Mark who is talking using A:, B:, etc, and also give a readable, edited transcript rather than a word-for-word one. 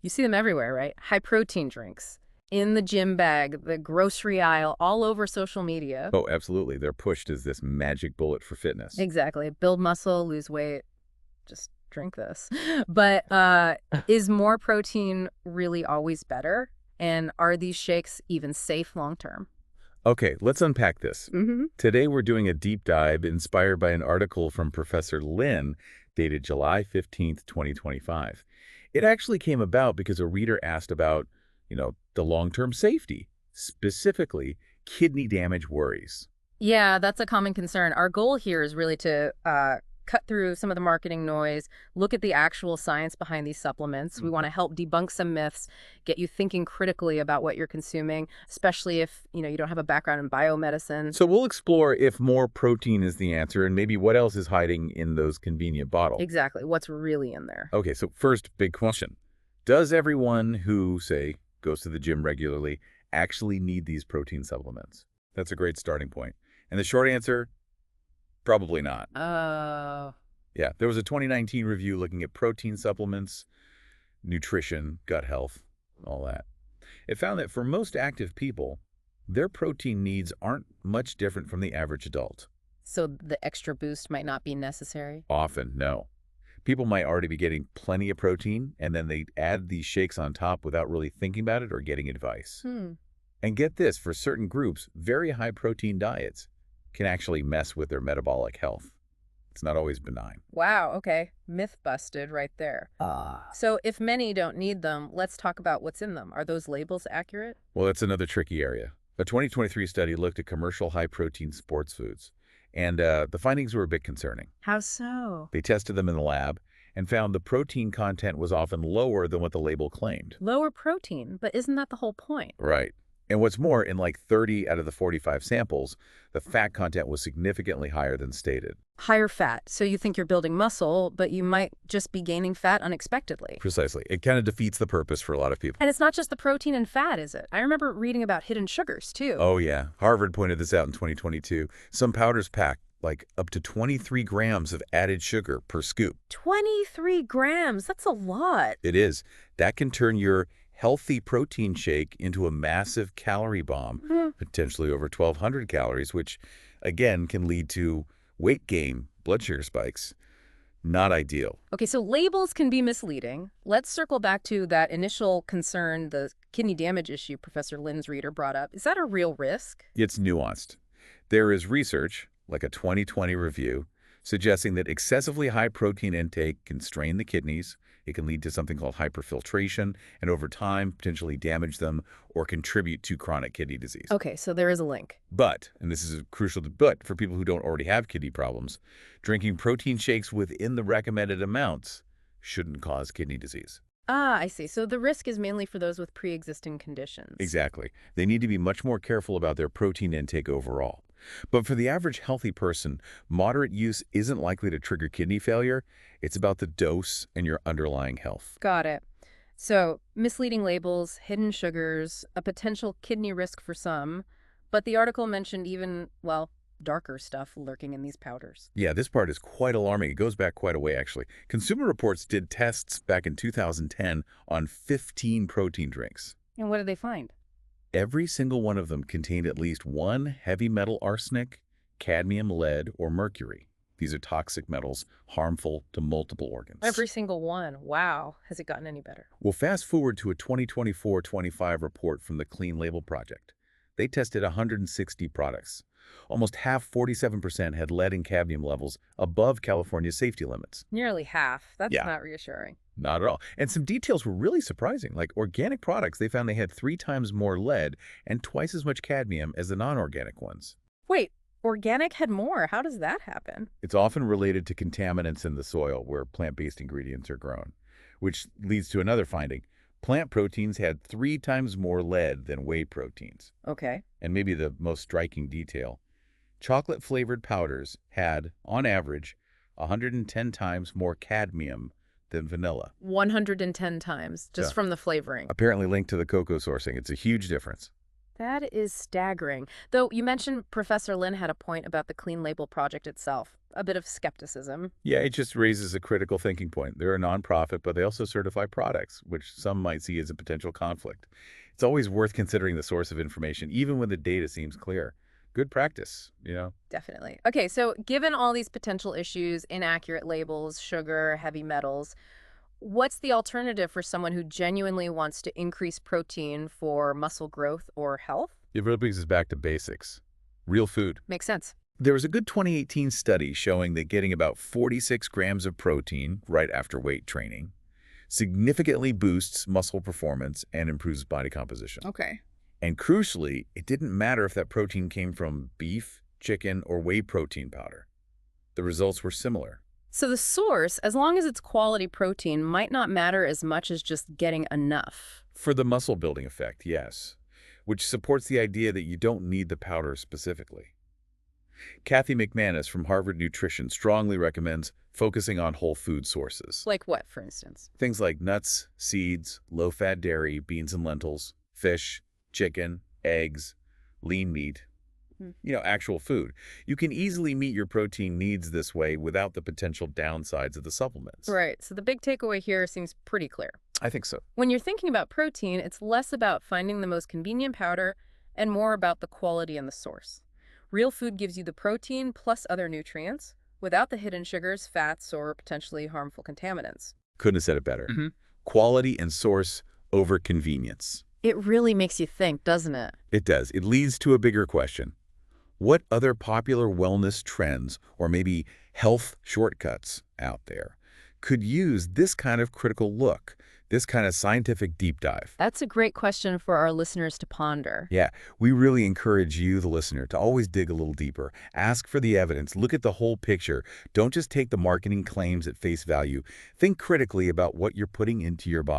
A: You see them everywhere, right? High protein drinks, in the gym bag, the grocery aisle, all over social media.
B: Oh, absolutely. They're pushed as this magic bullet for fitness.
A: Exactly. Build muscle, lose weight, just drink this. But is more protein really always better? And are these shakes even safe long term?
B: Okay, let's unpack this.
A: Mm-hmm.
B: Today we're doing a deep dive inspired by an article from Professor Lin dated July 15th, 2025. It actually came about because a reader asked about, the long-term safety, specifically kidney damage worries.
A: Yeah, that's a common concern. Our goal here is really to cut through some of the marketing noise, look at the actual science behind these supplements. We want to help debunk some myths, get you thinking critically about what you're consuming, especially if, you don't have a background in biomedicine.
B: So we'll explore if more protein is the answer and maybe what else is hiding in those convenient bottles.
A: Exactly. What's really in there?
B: Okay, so first, big question. Does everyone who, say, goes to the gym regularly actually need these protein supplements? That's a great starting point. And the short answer, probably not.
A: Oh.
B: Yeah, there was a 2019 review looking at protein supplements, nutrition, gut health, all that. It found that for most active people, their protein needs aren't much different from the average adult.
A: So the extra boost might not be necessary?
B: Often, no. People might already be getting plenty of protein, and then they add these shakes on top without really thinking about it or getting advice. And get this, for certain groups, very high protein diets can actually mess with their metabolic health. It's not always benign.
A: Wow, okay. Myth busted right there. So if many don't need them, let's talk about what's in them. Are those labels accurate?
B: Well, that's another tricky area. A 2023 study looked at commercial high-protein sports foods, and the findings were a bit concerning.
A: How so?
B: They tested them in the lab and found the protein content was often lower than what the label claimed.
A: Lower protein, but isn't that the whole point?
B: Right. And what's more, in like 30 out of the 45 samples, the fat content was significantly higher than stated.
A: Higher fat. So you think you're building muscle, but you might just be gaining fat unexpectedly.
B: Precisely. It kind of defeats the purpose for a lot of people.
A: And it's not just the protein and fat, is it? I remember reading about hidden sugars, too.
B: Oh, yeah. Harvard pointed this out in 2022. Some powders pack like up to 23 grams of added sugar per scoop.
A: 23 grams. That's a lot.
B: It is. That can turn your healthy protein shake into a massive calorie bomb, potentially over 1,200 calories, which, again, can lead to weight gain, blood sugar spikes. Not ideal.
A: Okay, so labels can be misleading. Let's circle back to that initial concern, the kidney damage issue Professor Lin's reader brought up. Is that a real risk?
B: It's nuanced. There is research, like a 2020 review, suggesting that excessively high protein intake can strain the kidneys. It can lead to something called hyperfiltration, and over time, potentially damage them or contribute to chronic kidney disease.
A: Okay, so there is a link.
B: But, and this is a crucial but for people who don't already have kidney problems, drinking protein shakes within the recommended amounts shouldn't cause kidney disease.
A: Ah, I see. So the risk is mainly for those with pre-existing conditions.
B: Exactly. They need to be much more careful about their protein intake overall. But for the average healthy person, moderate use isn't likely to trigger kidney failure. It's about the dose and your underlying health.
A: Got it. So misleading labels, hidden sugars, a potential kidney risk for some, but the article mentioned even, well, darker stuff lurking in these powders.
B: Yeah, this part is quite alarming. It goes back quite a way, actually. Consumer Reports did tests back in 2010 on 15 protein drinks.
A: And what did they find?
B: Every single one of them contained at least one heavy metal arsenic, cadmium, lead, or mercury. These are toxic metals harmful to multiple organs.
A: Every single one. Wow. Has it gotten any better?
B: Well, fast forward to a 2024-25 report from the Clean Label Project. They tested 160 products. Almost half, 47%, had lead and cadmium levels above California's safety limits.
A: Nearly half. That's
B: Yeah.
A: not reassuring.
B: Not at all. And some details were really surprising. Like organic products, they found they had 3 times more lead and twice as much cadmium as the non-organic ones.
A: Wait, organic had more. How does that happen?
B: It's often related to contaminants in the soil where plant-based ingredients are grown, which leads to another finding. Plant proteins had 3 times more lead than whey proteins.
A: Okay.
B: And maybe the most striking detail, chocolate-flavored powders had, on average, 110 times more cadmium than vanilla.
A: 110 times, just
B: Yeah.
A: from the flavoring.
B: Apparently linked to the cocoa sourcing. It's a huge difference.
A: That is staggering. Though you mentioned Professor Lin had a point about the Clean Label Project itself. A bit of skepticism.
B: Yeah, it just raises a critical thinking point. They're a nonprofit, but they also certify products, which some might see as a potential conflict. It's always worth considering the source of information, even when the data seems clear. Good practice.
A: Definitely. Okay, so given all these potential issues, inaccurate labels, sugar, heavy metals, what's the alternative for someone who genuinely wants to increase protein for muscle growth or health?
B: It really brings us back to basics. Real food.
A: Makes sense.
B: There was a good 2018 study showing that getting about 46 grams of protein right after weight training significantly boosts muscle performance and improves body composition.
A: Okay.
B: And crucially, it didn't matter if that protein came from beef, chicken, or whey protein powder. The results were similar.
A: So the source, as long as it's quality protein, might not matter as much as just getting enough.
B: For the muscle building effect, yes, which supports the idea that you don't need the powder specifically. Kathy McManus from Harvard Nutrition strongly recommends focusing on whole food sources.
A: Like what, for instance?
B: Things like nuts, seeds, low-fat dairy, beans and lentils, fish, chicken, eggs, lean meat, actual food. You can easily meet your protein needs this way without the potential downsides of the supplements.
A: Right. So the big takeaway here seems pretty clear.
B: I think so.
A: When you're thinking about protein, it's less about finding the most convenient powder and more about the quality and the source. Real food gives you the protein plus other nutrients without the hidden sugars, fats, or potentially harmful contaminants.
B: Couldn't have said it better. Quality and source over convenience.
A: It really makes you think, doesn't it?
B: It does. It leads to a bigger question. What other popular wellness trends or maybe health shortcuts out there could use this kind of critical look, this kind of scientific deep dive?
A: That's a great question for our listeners to ponder.
B: Yeah, we really encourage you, the listener, to always dig a little deeper. Ask for the evidence. Look at the whole picture. Don't just take the marketing claims at face value. Think critically about what you're putting into your body.